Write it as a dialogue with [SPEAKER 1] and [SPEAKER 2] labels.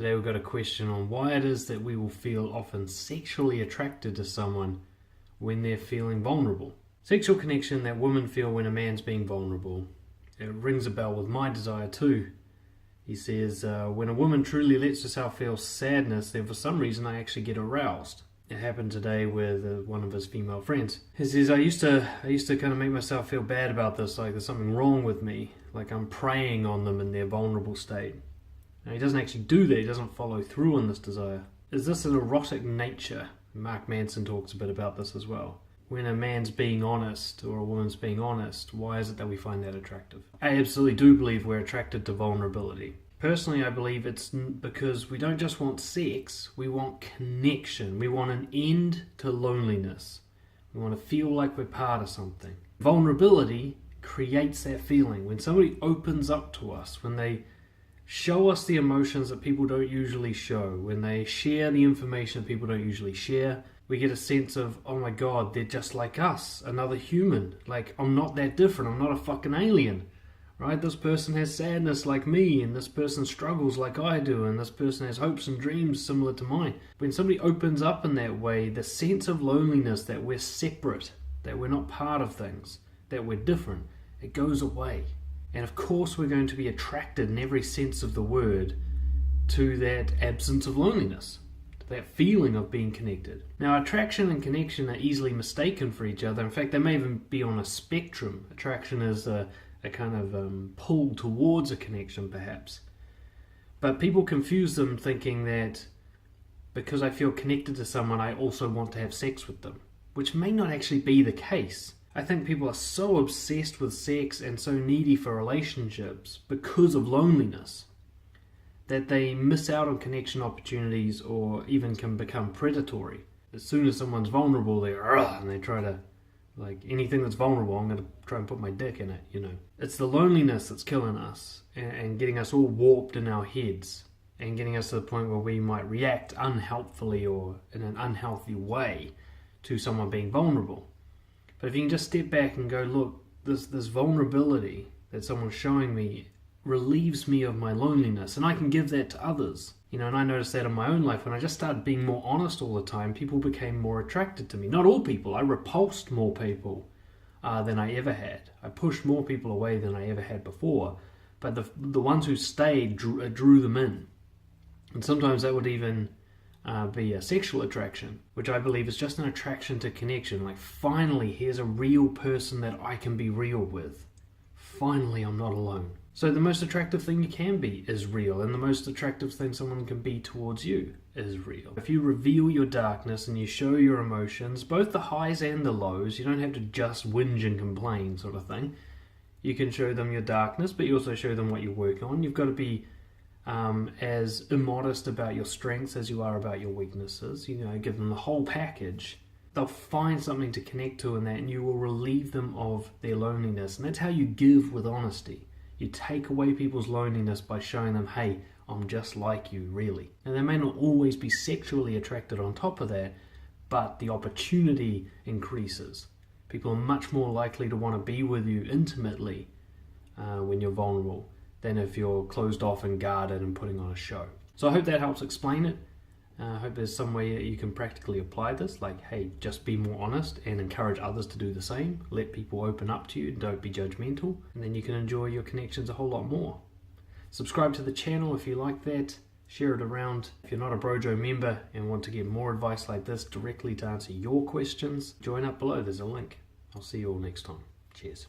[SPEAKER 1] Today we've got a question on why it is that we will feel often sexually attracted to someone when they're feeling vulnerable. Sexual connection that women feel when a man's being vulnerable. It rings a bell with my desire too. He says, when a woman truly lets herself feel sadness, then for some reason I actually get aroused. It happened today with one of his female friends. He says, I used to kind of make myself feel bad about this, like there's something wrong with me, like I'm preying on them in their vulnerable state. Now, he doesn't actually do that. He doesn't follow through on this desire. Is this an erotic nature? Mark Manson talks a bit about this as well. When a man's being honest or a woman's being honest, why is it that we find that attractive? I absolutely do believe we're attracted to vulnerability. Personally, I believe it's because we don't just want sex, we want connection. We want an end to loneliness. We want to feel like we're part of something. Vulnerability creates that feeling. When somebody opens up to us, when they show us the emotions that people don't usually show, when they share the information that people don't usually share, we get a sense of, oh my god, they're just like us, another human. Like, I'm not that different, I'm not a fucking alien, right? This person has sadness like me, and this person struggles like I do, and this person has hopes and dreams similar to mine. When somebody opens up in that way, the sense of loneliness that we're separate, that we're not part of things, that we're different, it goes away. And of course we're going to be attracted in every sense of the word to that absence of loneliness, to that feeling of being connected. Now, attraction and connection are easily mistaken for each other. In fact, they may even be on a spectrum. Attraction is a kind of pull towards a connection, perhaps. But people confuse them, thinking that because I feel connected to someone, I also want to have sex with them, which may not actually be the case. I think people are so obsessed with sex and so needy for relationships because of loneliness that they miss out on connection opportunities or even can become predatory. As soon as someone's vulnerable, and they try to, like, anything that's vulnerable, I'm going to try and put my dick in it, you know. It's the loneliness that's killing us and getting us all warped in our heads and getting us to the point where we might react unhelpfully or in an unhealthy way to someone being vulnerable. But if you can just step back and go, look, this vulnerability that someone's showing me relieves me of my loneliness, and I can give that to others. You know, and I noticed that in my own life. When I just started being more honest all the time, people became more attracted to me. Not all people. I repulsed more people than I ever had. I pushed more people away than I ever had before. But the ones who stayed drew them in. And sometimes that would even be a sexual attraction, which I believe is just an attraction to connection. Like, finally, here's a real person that I can be real with. Finally, I'm not alone. So the most attractive thing you can be is real, and the most attractive thing someone can be towards you is real. If you reveal your darkness and you show your emotions, both the highs and the lows, you don't have to just whinge and complain sort of thing. You can show them your darkness, but you also show them what you're working on. You've got to be as immodest about your strengths as you are about your weaknesses. You know, give them the whole package. They'll find something to connect to in that, and you will relieve them of their loneliness. And that's how you give with honesty. You take away people's loneliness by showing them, hey, I'm just like you, really. And they may not always be sexually attracted on top of that, but the opportunity increases. People are much more likely to want to be with you intimately when you're vulnerable than if you're closed off and guarded and putting on a show. So I hope that helps explain it. I hope there's some way that you can practically apply this, like, hey, just be more honest and encourage others to do the same. Let people open up to you, don't be judgmental, and then you can enjoy your connections a whole lot more. Subscribe to the channel if you like that. Share it around. If you're not a Brojo member and want to get more advice like this directly to answer your questions, join up below. There's a link. I'll see you all next time. Cheers.